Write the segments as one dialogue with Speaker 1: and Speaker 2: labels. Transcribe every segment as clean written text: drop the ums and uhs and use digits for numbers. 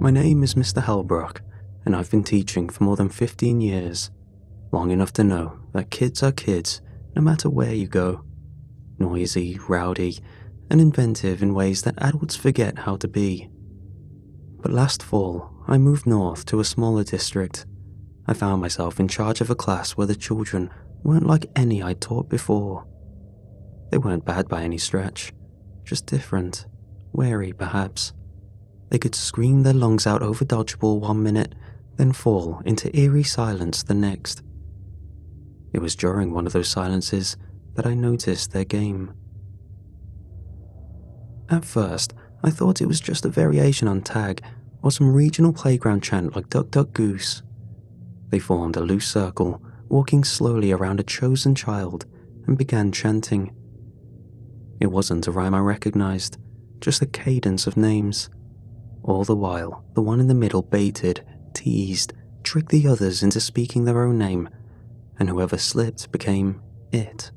Speaker 1: My name is Mr. Helbrook, and I've been teaching for more than 15 years, long enough to know that kids are kids no matter where you go. Noisy, rowdy, and inventive in ways that adults forget how to be. But last fall, I moved north to a smaller district. I found myself in charge of a class where the children weren't like any I'd taught before. They weren't bad by any stretch, just different, wary perhaps. They could scream their lungs out over dodgeball one minute, then fall into eerie silence the next. It was during one of those silences that I noticed their game. At first, I thought it was just a variation on tag or some regional playground chant like Duck Duck Goose. They formed a loose circle, walking slowly around a chosen child, and began chanting. It wasn't a rhyme I recognized, just a cadence of names. All the while, the one in the middle baited, teased, tricked the others into speaking their own name, and whoever slipped became it.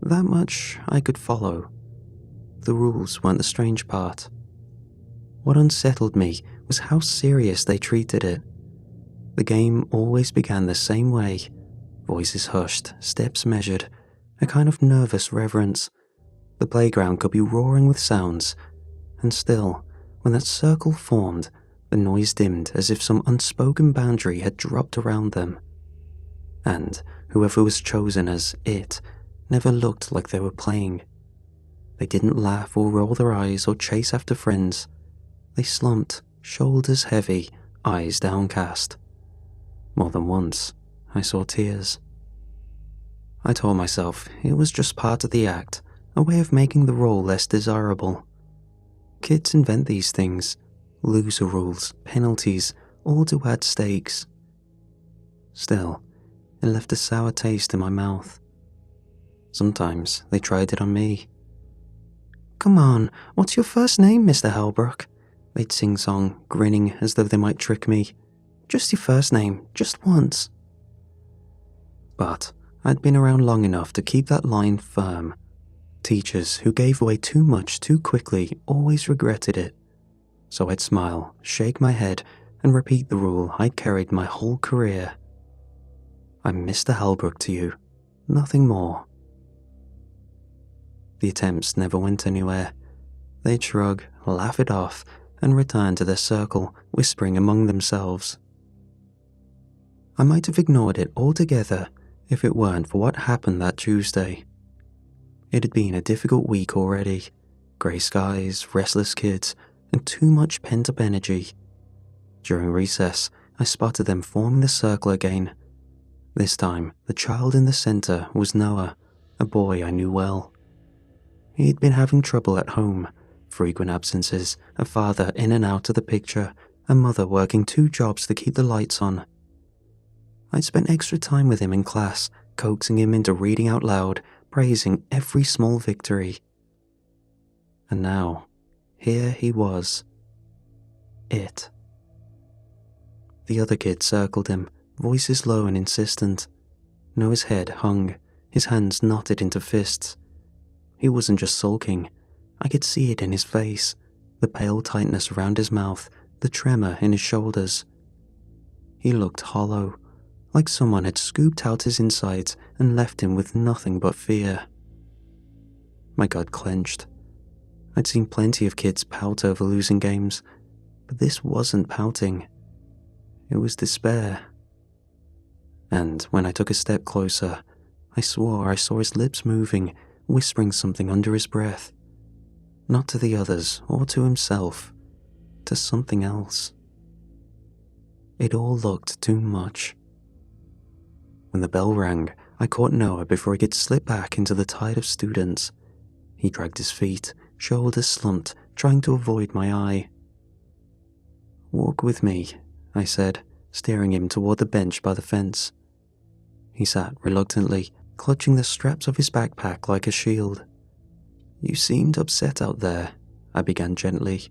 Speaker 1: That much I could follow. The rules weren't the strange part. What unsettled me was how serious they treated it. The game always began the same way, voices hushed, steps measured, a kind of nervous reverence. The playground could be roaring with sounds, and still, when that circle formed, the noise dimmed as if some unspoken boundary had dropped around them. And whoever was chosen as it never looked like they were playing. They didn't laugh or roll their eyes or chase after friends. They slumped, shoulders heavy, eyes downcast. More than once, I saw tears. I told myself it was just part of the act, a way of making the role less desirable. Kids invent these things, loser rules, penalties, all to add stakes. Still, it left a sour taste in my mouth. Sometimes they tried it on me. "Come on, what's your first name, Mr. Helbrook?" They'd sing-song, grinning as though they might trick me. "Just your first name, just once." But I'd been around long enough to keep that line firm. Teachers who gave away too much too quickly always regretted it. So I'd smile, shake my head, and repeat the rule I'd carried my whole career. "I'm Mr. Helbrook to you, nothing more." The attempts never went anywhere. They'd shrug, laugh it off, and return to their circle, whispering among themselves. I might have ignored it altogether if it weren't for what happened that Tuesday. It had been a difficult week already. Grey skies, restless kids, and too much pent-up energy. During recess, I spotted them forming the circle again. This time, the child in the center was Noah, a boy I knew well. He'd been having trouble at home, frequent absences, a father in and out of the picture, a mother working 2 jobs to keep the lights on. I'd spent extra time with him in class, coaxing him into reading out loud, praising every small victory. And now, here he was. It. The other kids circled him, voices low and insistent. Noah's head hung, his hands knotted into fists. He wasn't just sulking. I could see it in his face, the pale tightness around his mouth, the tremor in his shoulders. He looked hollow, like someone had scooped out his insides and left him with nothing but fear. My gut clenched. I'd seen plenty of kids pout over losing games, but this wasn't pouting. It was despair. And when I took a step closer, I swore I saw his lips moving, whispering something under his breath. Not to the others or to himself, to something else. It all looked too much. When the bell rang, I caught Noah before he could slip back into the tide of students. He dragged his feet, shoulders slumped, trying to avoid my eye. "Walk with me," I said, steering him toward the bench by the fence. He sat reluctantly, clutching the straps of his backpack like a shield. "You seemed upset out there," I began gently.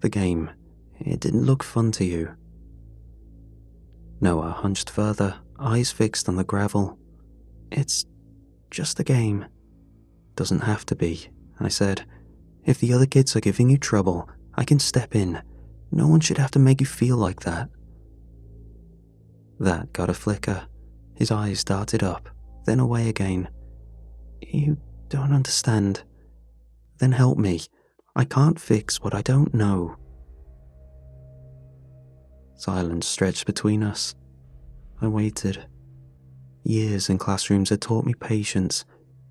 Speaker 1: "The game, it didn't look fun to you." Noah hunched further, eyes fixed on the gravel. "It's just a game." "Doesn't have to be," I said. "If the other kids are giving you trouble, I can step in. No one should have to make you feel like that. That got a flicker. His eyes darted up, then away again. You don't understand. Then help me. I can't fix what I don't know. Silence stretched between us. I waited. Years in classrooms had taught me patience,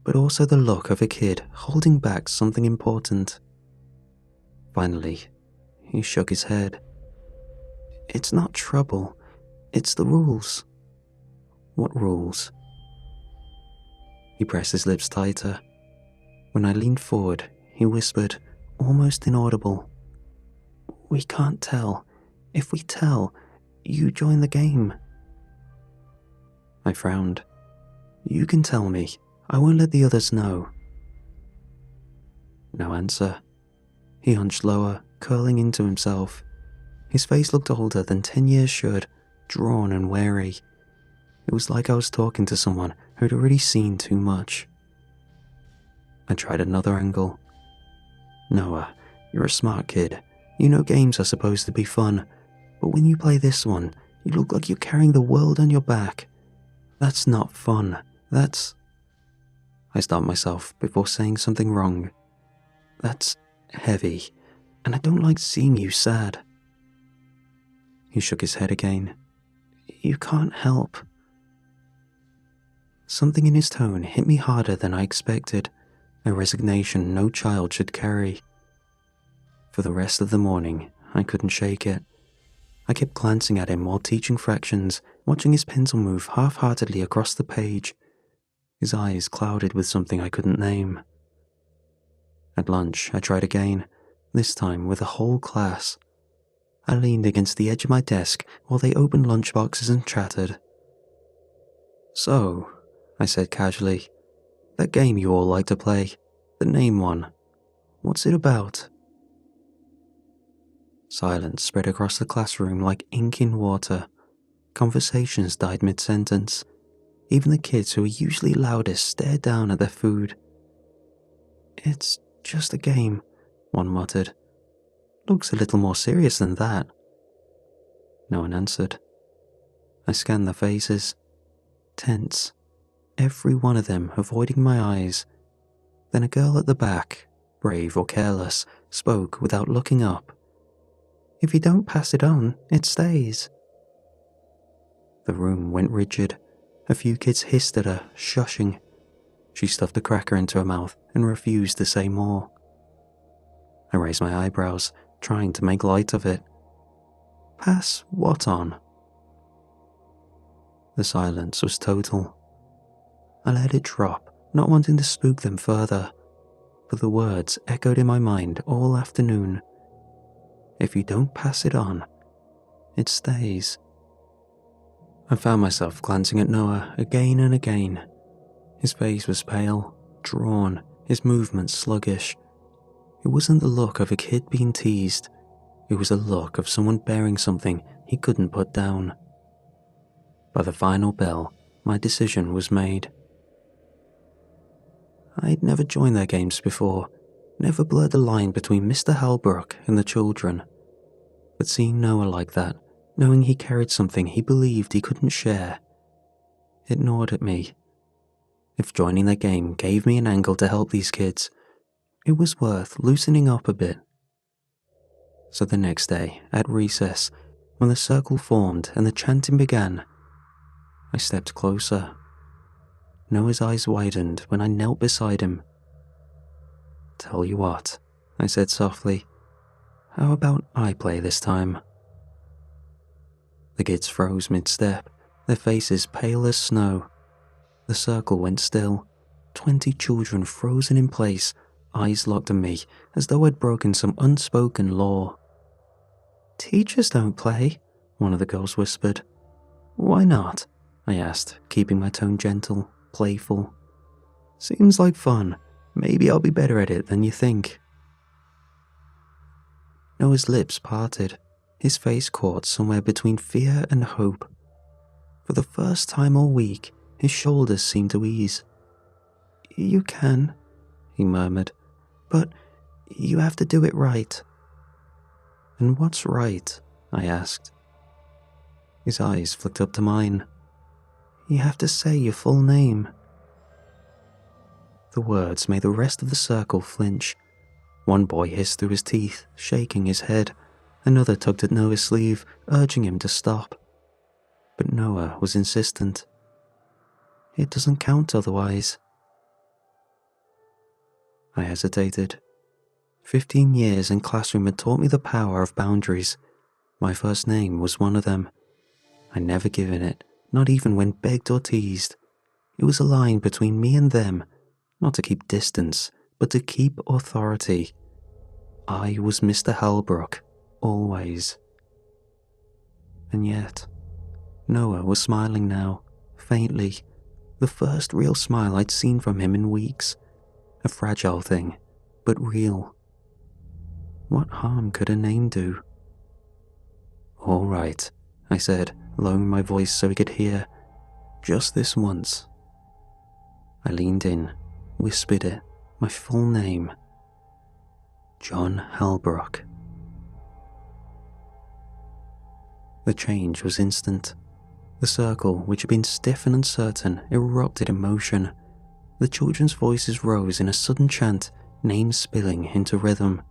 Speaker 1: but also the look of a kid holding back something important. Finally, he shook his head. It's not trouble. It's the rules. What rules? He pressed his lips tighter. When I leaned forward, he whispered, almost inaudible, We can't tell. If we tell, you join the game. I frowned. You can tell me. I won't let the others know. No answer. He hunched lower, curling into himself. His face looked older than 10 years should, drawn and wary. It was like I was talking to someone who'd already seen too much. I tried another angle. Noah, you're a smart kid. You know games are supposed to be fun, but when you play this one, you look like you're carrying the world on your back. That's not fun. That's... I stopped myself before saying something wrong. That's heavy, and I don't like seeing you sad. He shook his head again. You can't help. Something in his tone hit me harder than I expected, a resignation no child should carry. For the rest of the morning, I couldn't shake it. I kept glancing at him while teaching fractions, watching his pencil move half-heartedly across the page. His eyes clouded with something I couldn't name. At lunch, I tried again, this time with a whole class. I leaned against the edge of my desk while they opened lunchboxes and chatted. So, I said casually, that game you all like to play, the name one, what's it about? Silence spread across the classroom like ink in water. Conversations died mid-sentence. Even the kids who were usually loudest stared down at their food. It's just a game, one muttered. Looks a little more serious than that. No one answered. I scanned their faces. Tense. Every one of them avoiding my eyes. Then a girl at the back, brave or careless, spoke without looking up. If you don't pass it on, it stays. The room went rigid. A few kids hissed at her, shushing. She stuffed a cracker into her mouth and refused to say more. I raised my eyebrows, trying to make light of it. Pass what on? The silence was total. I let it drop, not wanting to spook them further, but the words echoed in my mind all afternoon. If you don't pass it on, it stays. I found myself glancing at Noah again and again. His face was pale, drawn, his movements sluggish. It wasn't the look of a kid being teased. It was a look of someone bearing something he couldn't put down. By the final bell, my decision was made. I'd never joined their games before, never blurred the line between Mr. Halbrook and the children. But seeing Noah like that, knowing he carried something he believed he couldn't share, it gnawed at me. If joining their game gave me an angle to help these kids, it was worth loosening up a bit. So the next day, at recess, when the circle formed and the chanting began, I stepped closer. Noah's eyes widened when I knelt beside him. Tell you what, I said softly, how about I play this time? The kids froze mid-step, their faces pale as snow. The circle went still, 20 children frozen in place, eyes locked on me as though I'd broken some unspoken law. Teachers don't play, one of the girls whispered. Why not? I asked, keeping my tone gentle, playful. Seems like fun. Maybe I'll be better at it than you think. Noah's lips parted, his face caught somewhere between fear and hope. For the first time all week, his shoulders seemed to ease. You can, he murmured, but you have to do it right. "And what's right?" I asked. His eyes flicked up to mine. "You have to say your full name." The words made the rest of the circle flinch. One boy hissed through his teeth, shaking his head. Another tugged at Noah's sleeve, urging him to stop. But Noah was insistent. "It doesn't count otherwise." I hesitated. 15 years in classroom had taught me the power of boundaries. My first name was one of them. I'd never given it, not even when begged or teased. It was a line between me and them, not to keep distance, but to keep authority. I was Mr. Halbrook, always. And yet, Noah was smiling now, faintly, the first real smile I'd seen from him in weeks. A fragile thing, but real. What harm could a name do? "All right," I said, lowering my voice so he could hear. "Just this once." I leaned in, whispered it, my full name. John Halbrook. The change was instant. The circle, which had been stiff and uncertain, erupted in motion. The children's voices rose in a sudden chant, names spilling into rhythm.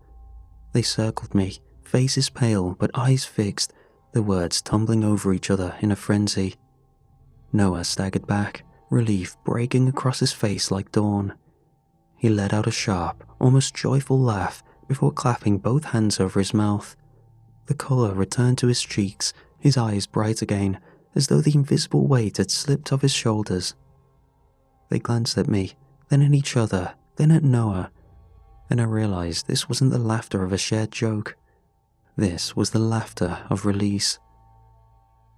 Speaker 1: They circled me, faces pale but eyes fixed, the words tumbling over each other in a frenzy. Noah staggered back, relief breaking across his face like dawn. He let out a sharp, almost joyful laugh before clapping both hands over his mouth. The colour returned to his cheeks, his eyes bright again, as though the invisible weight had slipped off his shoulders. They glanced at me, then at each other, then at Noah, and I realized this wasn't the laughter of a shared joke. This was the laughter of release.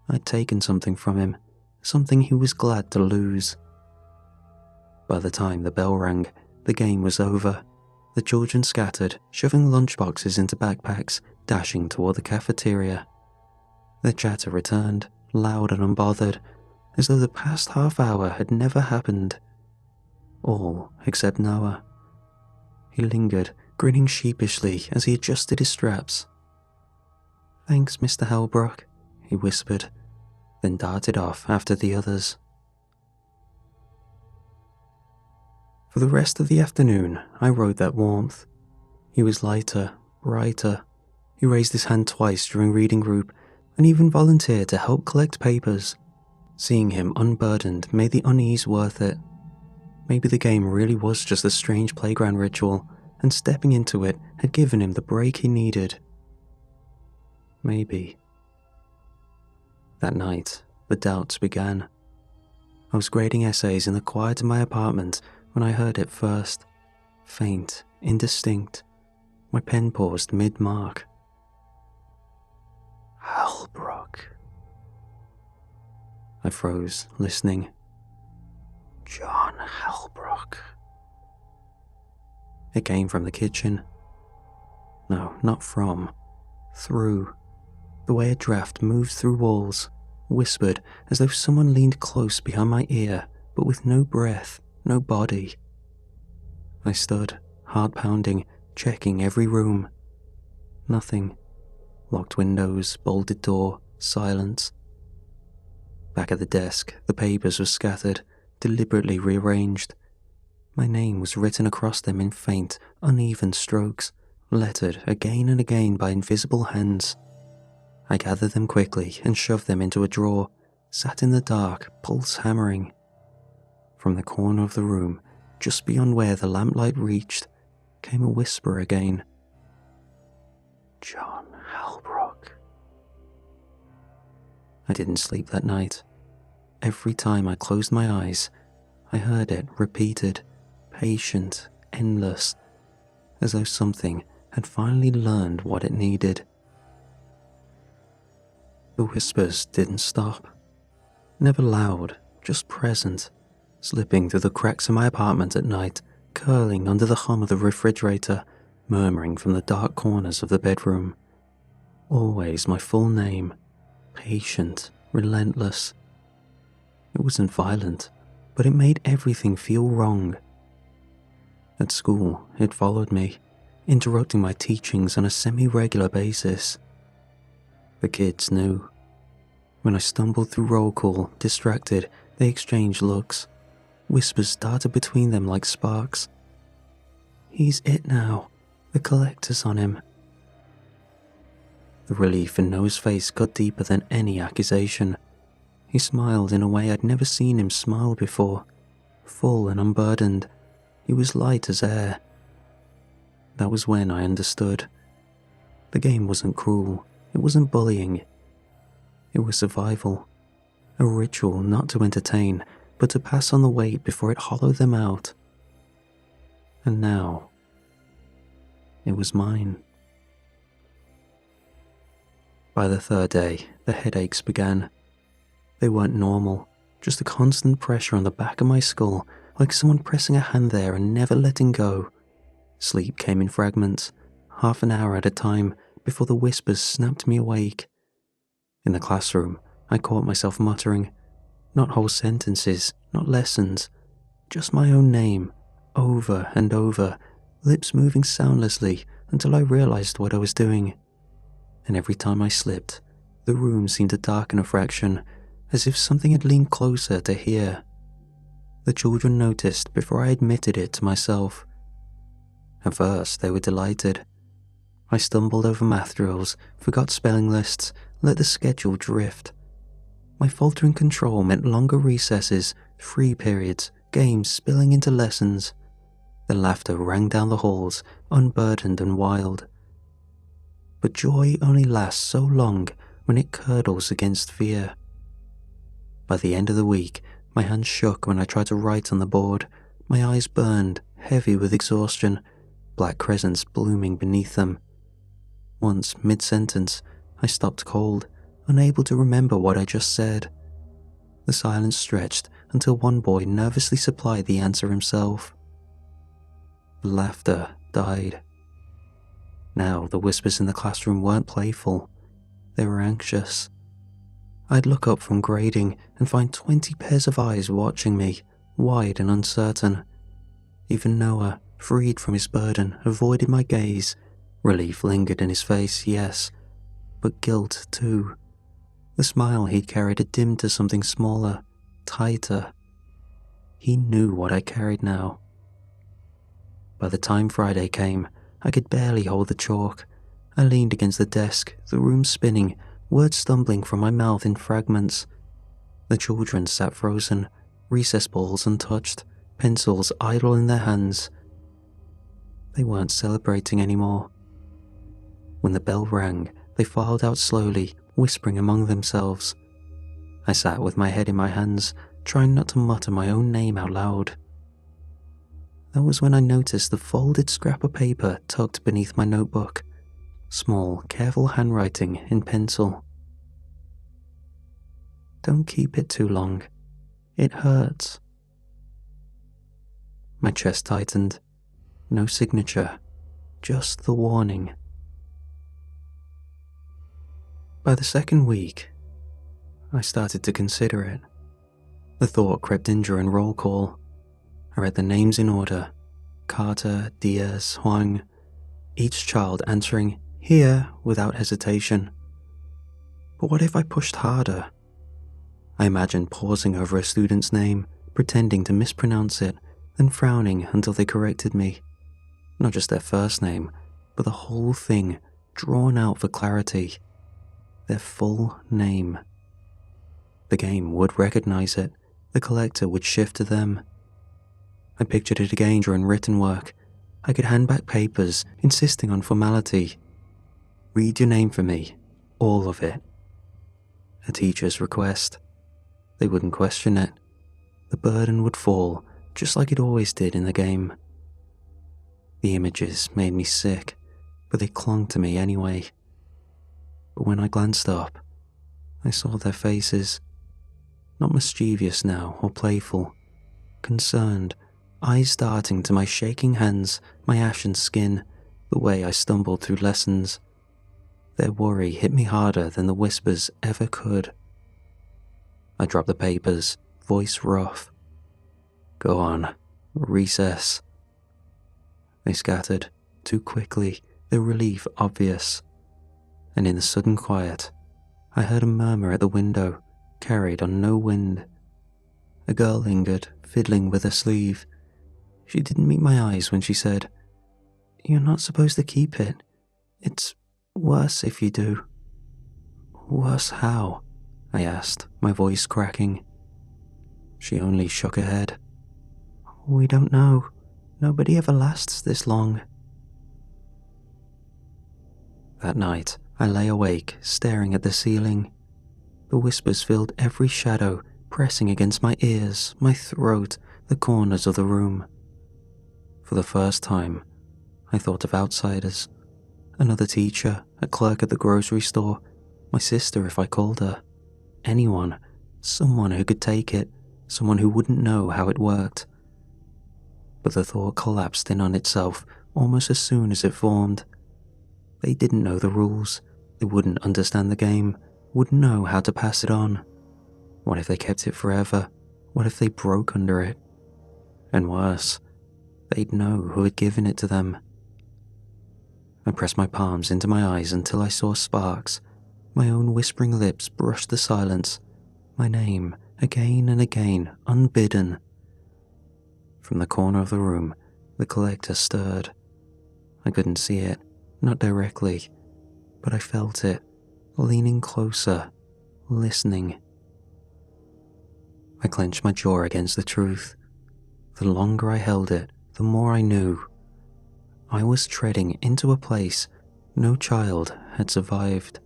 Speaker 1: I'd taken something from him, something he was glad to lose. By the time the bell rang, the game was over. The children scattered, shoving lunchboxes into backpacks, dashing toward the cafeteria. Their chatter returned, loud and unbothered, as though the past half hour had never happened. All except Noah. He lingered, grinning sheepishly as he adjusted his straps. "Thanks, Mr. Halbrook," he whispered, then darted off after the others. For the rest of the afternoon, I rode that warmth. He was lighter, brighter. He raised his hand twice during reading group and even volunteered to help collect papers. Seeing him unburdened made the unease worth it. Maybe the game really was just a strange playground ritual, and stepping into it had given him the break he needed. Maybe. That night, the doubts began. I was grading essays in the quiet of my apartment when I heard it first. Faint, indistinct. My pen paused mid-mark. Halbrook. I froze, listening. John Halbrook. It came from the kitchen. No, not from. Through. The way a draft moved through walls, whispered as though someone leaned close behind my ear, but with no breath, no body. I stood, heart pounding, checking every room. Nothing. Locked windows, bolted door, silence. Back at the desk, the papers were scattered, deliberately rearranged. My name was written across them in faint, uneven strokes, lettered again and again by invisible hands. I gathered them quickly and shoved them into a drawer, sat in the dark, pulse hammering. From the corner of the room, just beyond where the lamplight reached, came a whisper again. John Halbrook. I didn't sleep that night. Every time I closed my eyes, I heard it repeated, patient, endless, as though something had finally learned what it needed. The whispers didn't stop. Never loud, just present, slipping through the cracks of my apartment at night, curling under the hum of the refrigerator, murmuring from the dark corners of the bedroom. Always my full name, patient, relentless. It wasn't violent, but it made everything feel wrong. At school, it followed me. interrupting my teachings on a semi-regular basis. The kids knew. When I stumbled through roll call, distracted, they exchanged looks. Whispers darted between them like sparks. "He's it now. The collector's on him." The relief in Noah's face got deeper than any accusation. He smiled in a way I'd never seen him smile before. Full and unburdened. He was light as air. That was when I understood. The game wasn't cruel. It wasn't bullying. It was survival. A ritual not to entertain, but to pass on the weight before it hollowed them out. And now, it was mine. By the third day, the headaches began. They weren't normal, just a constant pressure on the back of my skull, like someone pressing a hand there and never letting go. Sleep came in fragments, half an hour at a time, before the whispers snapped me awake. In the classroom, I caught myself muttering, not whole sentences, not lessons, just my own name, over and over, lips moving soundlessly until I realized what I was doing. And every time I slipped, the room seemed to darken a fraction, as if something had leaned closer to hear. The children noticed before I admitted it to myself. At first, they were delighted. I stumbled over math drills, forgot spelling lists, let the schedule drift. My faltering control meant longer recesses, free periods, games spilling into lessons. The laughter rang down the halls, unburdened and wild. But joy only lasts so long when it curdles against fear. By the end of the week, my hands shook when I tried to write on the board. My eyes burned, heavy with exhaustion, black crescents blooming beneath them. Once, mid-sentence, I stopped cold, unable to remember what I just said. The silence stretched until one boy nervously supplied the answer himself. The laughter died. Now the whispers in the classroom weren't playful. They were anxious. I'd look up from grading and find 20 pairs of eyes watching me, wide and uncertain. Even Noah, freed from his burden, avoided my gaze. Relief lingered in his face, yes, but guilt too. The smile he'd carried had dimmed to something smaller, tighter. He knew what I carried now. By the time Friday came, I could barely hold the chalk. I leaned against the desk, the room spinning, words stumbling from my mouth in fragments. The children sat frozen, recess balls untouched, pencils idle in their hands. They weren't celebrating anymore. When the bell rang, they filed out slowly, whispering among themselves. I sat with my head in my hands, trying not to mutter my own name out loud. That was when I noticed the folded scrap of paper tucked beneath my notebook. Small, careful handwriting in pencil. "Don't keep it too long. It hurts." My chest tightened. No signature, just the warning. By the second week, I started to consider it. The thought crept in during roll call. I read the names in order: Carter, Diaz, Huang, each child answering "here" without hesitation. But what if I pushed harder? I imagined pausing over a student's name, pretending to mispronounce it, then frowning until they corrected me. Not just their first name, but the whole thing, drawn out for clarity. Their full name. The game would recognize it. The collector would shift to them. I pictured it again during written work. I could hand back papers, insisting on formality. "Read your name for me, all of it." A teacher's request. They wouldn't question it. The burden would fall, just like it always did in the game. The images made me sick, but they clung to me anyway. But when I glanced up, I saw their faces. Not mischievous now or playful. Concerned, eyes darting to my shaking hands, my ashen skin, the way I stumbled through lessons. Their worry hit me harder than the whispers ever could. I dropped the papers, voice rough. "Go on, recess." They scattered, too quickly, the relief obvious. And in the sudden quiet, I heard a murmur at the window, carried on no wind. A girl lingered, fiddling with her sleeve. She didn't meet my eyes when she said, "You're not supposed to keep it. It's worse if you do." "Worse how?" I asked, my voice cracking. She only shook her head. "We don't know. Nobody ever lasts this long." That night, I lay awake, staring at the ceiling. The whispers filled every shadow, pressing against my ears, my throat, the corners of the room. For the first time, I thought of outsiders. Another teacher, a clerk at the grocery store, my sister if I called her. Anyone, someone who could take it, someone who wouldn't know how it worked. But the thought collapsed in on itself almost as soon as it formed. They didn't know the rules. They wouldn't understand the game, wouldn't know how to pass it on. What if they kept it forever? What if they broke under it? And worse, they'd know who had given it to them. I pressed my palms into my eyes until I saw sparks. My own whispering lips brushed the silence. My name, again and again, unbidden. From the corner of the room, the collector stirred. I couldn't see it, not directly, but I felt it, leaning closer, listening. I clenched my jaw against the truth. The longer I held it, the more I knew. I was treading into a place no child had survived.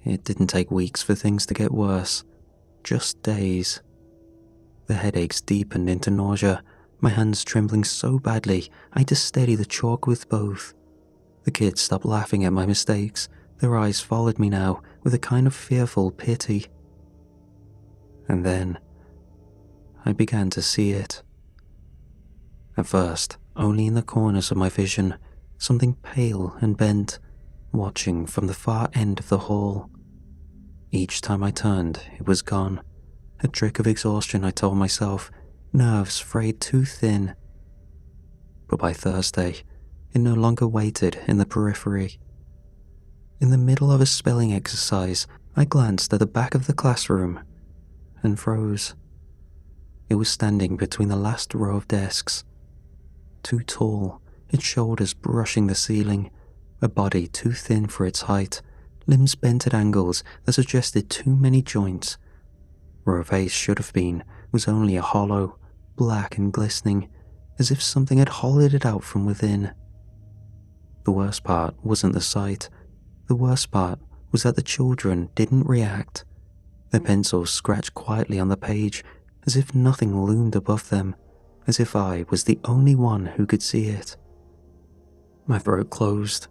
Speaker 1: It didn't take weeks for things to get worse, just days. The headaches deepened into nausea, my hands trembling so badly I had to steady the chalk with both. The kids stopped laughing at my mistakes, their eyes followed me now with a kind of fearful pity. And then, I began to see it. At first, only in the corners of my vision, something pale and bent, watching from the far end of the hall. Each time I turned, it was gone. A trick of exhaustion, I told myself, nerves frayed too thin. But by Thursday, it no longer waited in the periphery. In the middle of a spelling exercise, I glanced at the back of the classroom and froze. It was standing between the last row of desks. Too tall, its shoulders brushing the ceiling, a body too thin for its height, limbs bent at angles that suggested too many joints. Where a face should have been was only a hollow, black and glistening, as if something had hollowed it out from within. The worst part wasn't the sight. The worst part was that the children didn't react. Their pencils scratched quietly on the page, as if nothing loomed above them, as if I was the only one who could see it. My throat closed.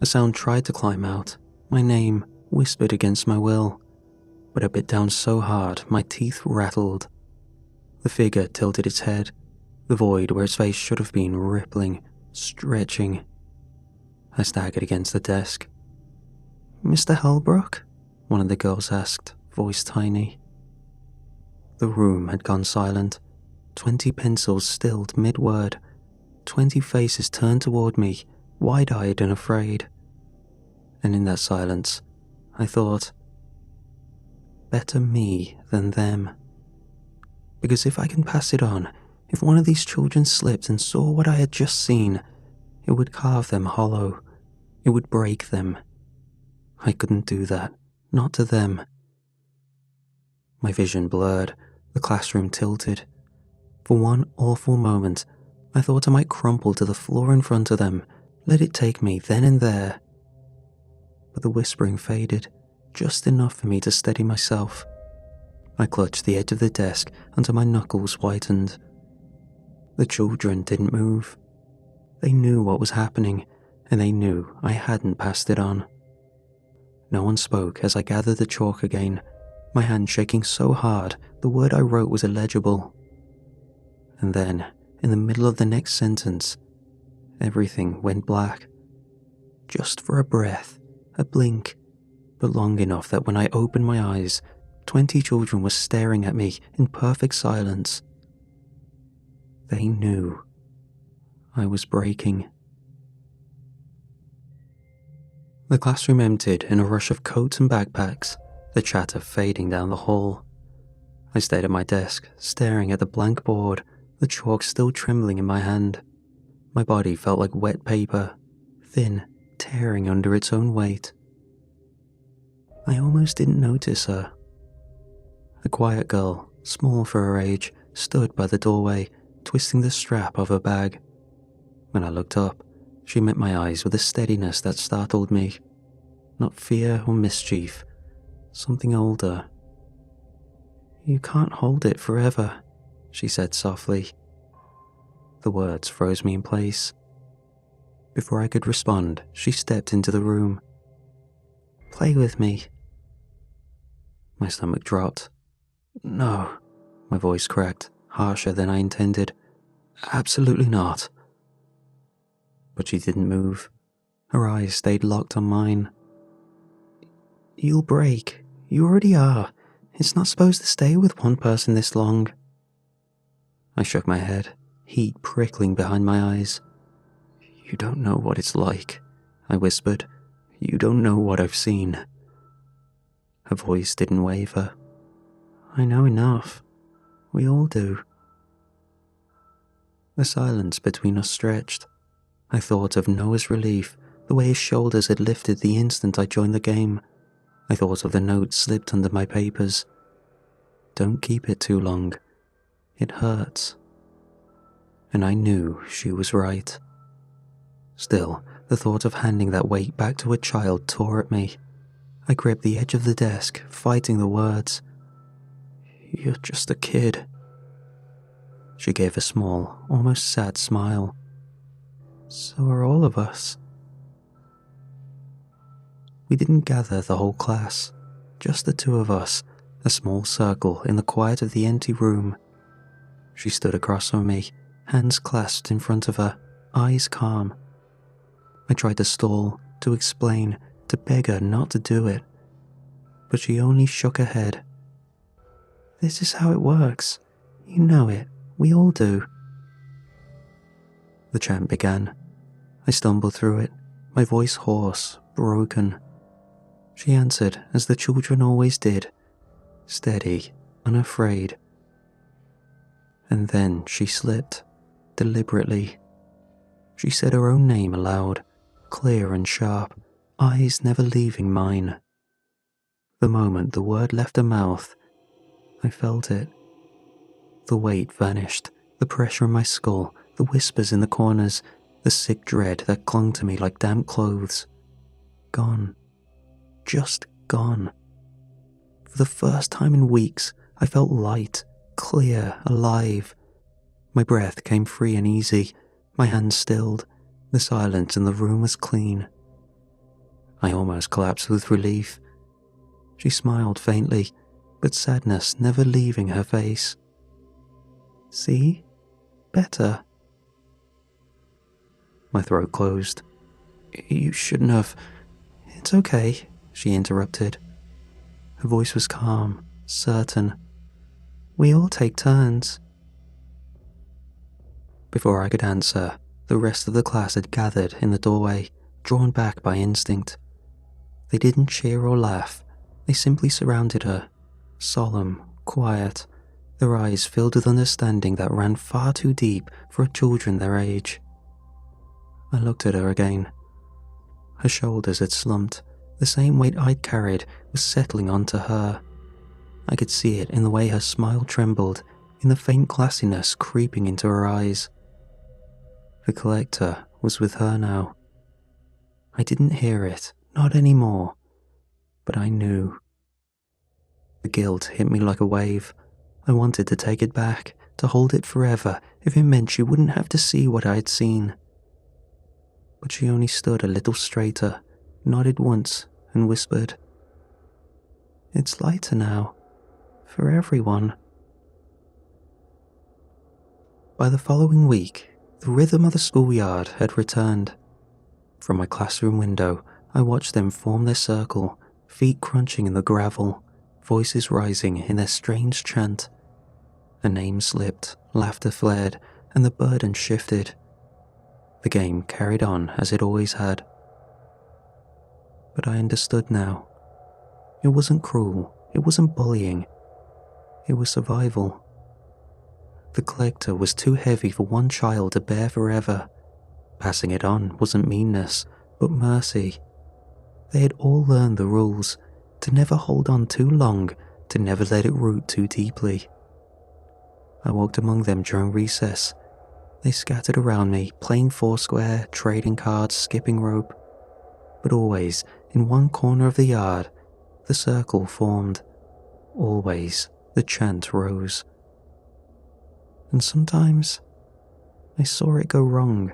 Speaker 1: A sound tried to climb out. My name whispered against my will, but I bit down so hard my teeth rattled. The figure tilted its head, the void where its face should have been rippling, stretching. I staggered against the desk. "Mr. Hellbrook?" one of the girls asked, voice tiny. The room had gone silent. 20 pencils stilled mid-word. 20 faces turned toward me, wide-eyed and afraid. And in that silence, I thought, better me than them. Because if I can pass it on, if one of these children slipped and saw what I had just seen, it would carve them hollow. It would break them. I couldn't do that, not to them. My vision blurred, the classroom tilted. For one awful moment, I thought I might crumple to the floor in front of them, let it take me then and there. But the whispering faded, just enough for me to steady myself. I clutched the edge of the desk until my knuckles whitened. The children didn't move. They knew what was happening, and they knew I hadn't passed it on. No one spoke as I gathered the chalk again, my hand shaking so hard the word I wrote was illegible. And then, in the middle of the next sentence, everything went black. Just for a breath, a blink, but long enough that when I opened my eyes, 20 children were staring at me in perfect silence. They knew. I was breaking. The classroom emptied in a rush of coats and backpacks, the chatter fading down the hall. I stayed at my desk, staring at the blank board, the chalk still trembling in my hand. My body felt like wet paper, thin, tearing under its own weight. I almost didn't notice her. A quiet girl, small for her age, stood by the doorway, twisting the strap of her bag. When I looked up, she met my eyes with a steadiness that startled me. Not fear or mischief, something older. "You can't hold it forever," she said softly. The words froze me in place. Before I could respond, she stepped into the room. "Play with me." My stomach dropped. "No," my voice cracked, harsher than I intended. "Absolutely not." But she didn't move. Her eyes stayed locked on mine. "You'll break. You already are. It's not supposed to stay with one person this long." I shook my head, heat prickling behind my eyes. "You don't know what it's like," I whispered. "You don't know what I've seen." Her voice didn't waver. "I know enough. We all do." The silence between us stretched. I thought of Noah's relief, the way his shoulders had lifted the instant I joined the game. I thought of the note slipped under my papers. "Don't keep it too long. It hurts." And I knew she was right. Still, the thought of handing that weight back to a child tore at me. I gripped the edge of the desk, fighting the words. "You're just a kid." She gave a small, almost sad smile. "So are all of us." We didn't gather the whole class, just the two of us, a small circle in the quiet of the empty room. She stood across from me, hands clasped in front of her, eyes calm. I tried to stall, to explain, to beg her not to do it, but she only shook her head. "This is how it works. You know it. We all do." The chant began. I stumbled through it, my voice hoarse, broken. She answered as the children always did, steady, unafraid. And then she slipped, deliberately. She said her own name aloud, clear and sharp, eyes never leaving mine. The moment the word left her mouth, I felt it. The weight vanished, the pressure in my skull, the whispers in the corners, the sick dread that clung to me like damp clothes. Gone. Just gone. For the first time in weeks, I felt light, clear, alive. My breath came free and easy, my hands stilled, the silence in the room was clean. I almost collapsed with relief. She smiled faintly, but sadness never leaving her face. "See? Better." My throat closed. "You shouldn't have." "It's okay," she interrupted. Her voice was calm, certain. "We all take turns." Before I could answer, the rest of the class had gathered in the doorway, drawn back by instinct. They didn't cheer or laugh. They simply surrounded her, solemn, quiet, their eyes filled with understanding that ran far too deep for children their age. I looked at her again. Her shoulders had slumped. The same weight I'd carried was settling onto her. I could see it in the way her smile trembled, in the faint glassiness creeping into her eyes. The collector was with her now. I didn't hear it, not anymore, but I knew. The guilt hit me like a wave. I wanted to take it back, to hold it forever, if it meant she wouldn't have to see what I had seen. But she only stood a little straighter, nodded once, and whispered, "It's lighter now, for everyone." By the following week, the rhythm of the schoolyard had returned. From my classroom window, I watched them form their circle, feet crunching in the gravel, voices rising in their strange chant. A name slipped, laughter flared, and the burden shifted. The game carried on as it always had. But I understood now. It wasn't cruel, it wasn't bullying. It was survival. The collector was too heavy for one child to bear forever. Passing it on wasn't meanness, but mercy. They had all learned the rules, to never hold on too long, to never let it root too deeply. I walked among them during recess. They scattered around me, playing foursquare, trading cards, skipping rope. But always, in one corner of the yard, the circle formed. Always, the chant rose. And sometimes, I saw it go wrong.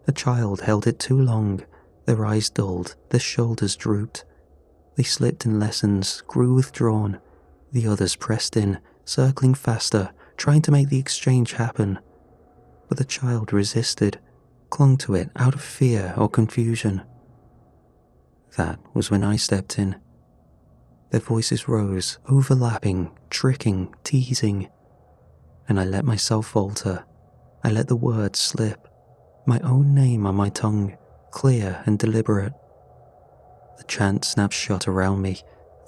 Speaker 1: A child held it too long, their eyes dulled, their shoulders drooped. They slipped in lessons, grew withdrawn. The others pressed in, circling faster, trying to make the exchange happen. But the child resisted, clung to it out of fear or confusion. That was when I stepped in. Their voices rose, overlapping, tricking, teasing. And I let myself falter. I let the words slip. My own name on my tongue, clear and deliberate. The chant snapped shut around me.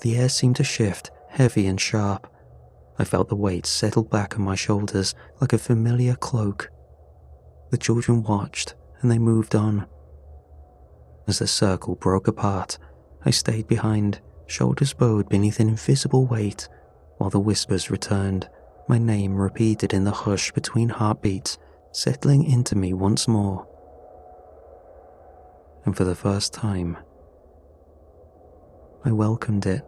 Speaker 1: The air seemed to shift, heavy and sharp. I felt the weight settle back on my shoulders like a familiar cloak. The children watched, and they moved on. As the circle broke apart, I stayed behind, shoulders bowed beneath an invisible weight, while the whispers returned, my name repeated in the hush between heartbeats, settling into me once more. And for the first time, I welcomed it.